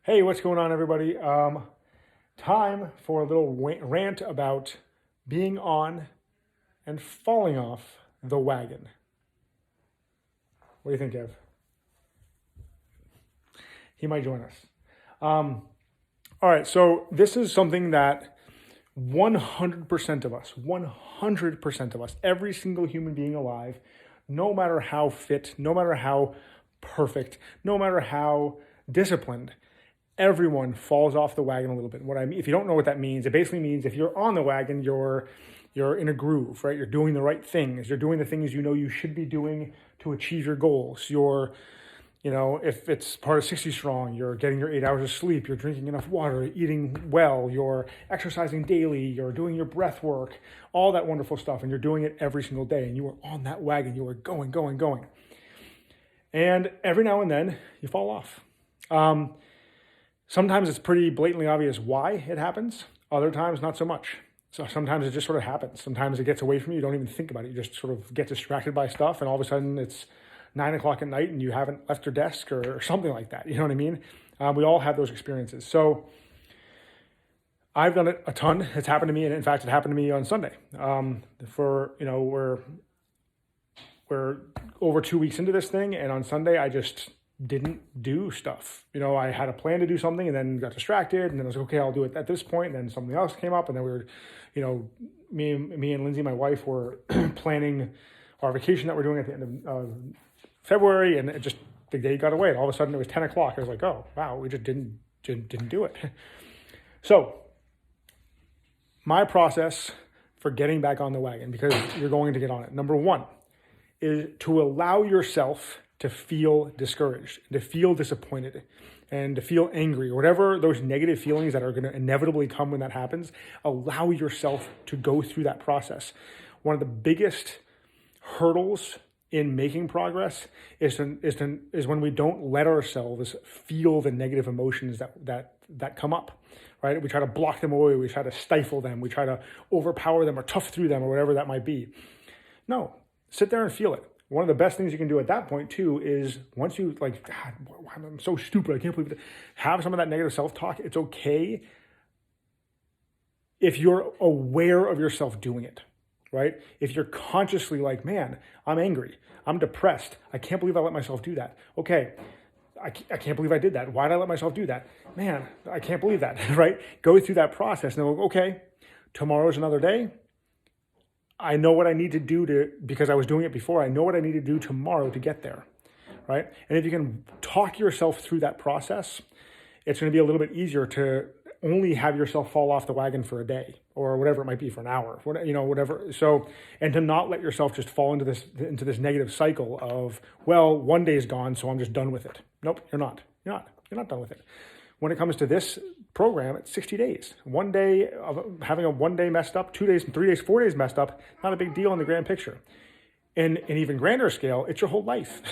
Hey, what's going on, everybody? Time for a little rant about being on and falling off the wagon. What do you think, Ev? He might join us. All right, so this is something that 100% of us, 100% of us, every single human being alive, no matter how fit, no matter how perfect, no matter how disciplined, everyone falls off the wagon a little bit. What I mean, if you don't know what that means, it basically means if you're on the wagon, you're in a groove, right? You're doing the right things. You're doing the things you know you should be doing to achieve your goals. If it's part of 60 Strong, you're getting your 8 hours of sleep, you're drinking enough water, eating well, you're exercising daily, you're doing your breath work, all that wonderful stuff, and you're doing it every single day, and you are on that wagon, you are going, going, going. And every now and then, you fall off. Sometimes it's pretty blatantly obvious why it happens. Other times, not so much. So sometimes it just sort of happens. Sometimes it gets away from you. You don't even think about it. You just sort of get distracted by stuff, and all of a sudden it's 9 o'clock at night and you haven't left your desk or something like that. You know what I mean? We all have those experiences. So I've done it a ton. It's happened to me, and in fact, it happened to me on Sunday. We're over 2 weeks into this thing, and on Sunday I just didn't do stuff. I had a plan to do something and then got distracted, and then I was like, okay, I'll do it at this point. And then something else came up, and then we were, me and Lindsay, my wife, were planning our vacation that we're doing at the end of February, and the day got away. And all of a sudden it was 10 o'clock. I was like, oh, wow, we just didn't do it. So my process for getting back on the wagon, because you're going to get on it, number one, is to allow yourself to feel discouraged, to feel disappointed, and to feel angry, or whatever those negative feelings that are going to inevitably come when that happens. Allow yourself to go through that process. One of the biggest hurdles in making progress is when we don't let ourselves feel the negative emotions that come up, right? We try to block them away, we try to stifle them, we try to overpower them or tough through them or whatever that might be. No, sit there and feel it. One of the best things you can do at that point too is once you God, I'm so stupid, I can't believe it. Have some of that negative self-talk. It's okay if you're aware of yourself doing it, right? If you're consciously like, man, I'm angry, I'm depressed, I can't believe I let myself do that. Okay, I can't believe I did that. Why did I let myself do that? Man, I can't believe that, right? Go through that process and then okay, tomorrow's another day. I know what I need to do because I was doing it before, I know what I need to do tomorrow to get there, right? And if you can talk yourself through that process, it's going to be a little bit easier to only have yourself fall off the wagon for a day or whatever it might be, for an hour, whatever. So, and to not let yourself just fall into this negative cycle of, well, one day is gone, so I'm just done with it. Nope, you're not. You're not done with it. When it comes to this program, it's 60 days. One day of having a 1 day messed up, 2 days, 3 days, 4 days messed up, not a big deal in the grand picture. In an even grander scale, it's your whole life,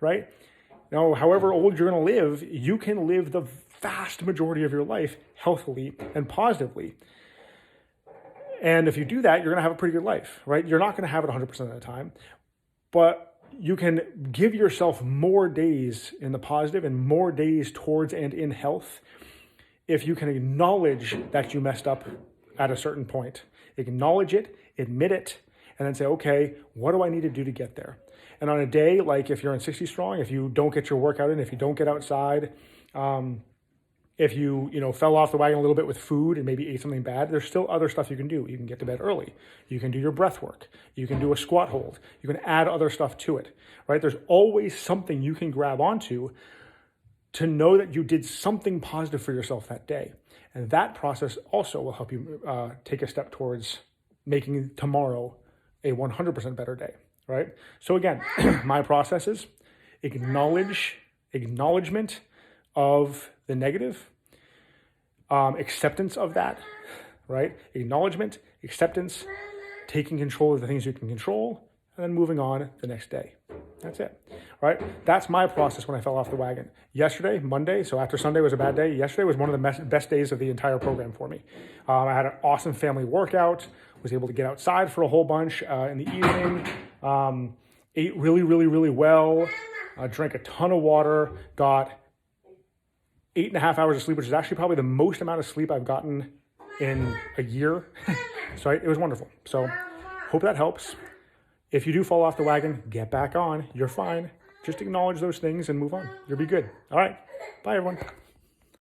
right? However old you're going to live, you can live the vast majority of your life healthily and positively. And if you do that, you're going to have a pretty good life, right? You're not going to have it 100% of the time, but you can give yourself more days in the positive and more days towards and in health if you can acknowledge that you messed up at a certain point. Acknowledge it, admit it, and then say, okay, what do I need to do to get there? And on a day, like if you're in 60 Strong, if you don't get your workout in, if you don't get outside, if you fell off the wagon a little bit with food and maybe ate something bad, there's still other stuff you can do. You can get to bed early. You can do your breath work. You can do a squat hold. You can add other stuff to it, right? There's always something you can grab onto to know that you did something positive for yourself that day. And that process also will help you take a step towards making tomorrow a 100% better day, right? So again, my process is acknowledgement of the negative, acceptance of that, right? Acknowledgement, acceptance, taking control of the things you can control, and then moving on the next day. That's it, right? That's my process when I fell off the wagon. Yesterday, Monday, so after Sunday was a bad day, yesterday was one of the best days of the entire program for me. I had an awesome family workout, was able to get outside for a whole bunch in the evening, ate really, really, really well, drank a ton of water, got 8.5 hours of sleep, which is actually probably the most amount of sleep I've gotten in a year. So it was wonderful. So hope that helps. If you do fall off the wagon, get back on. You're fine. Just acknowledge those things and move on. You'll be good. All right. Bye, everyone.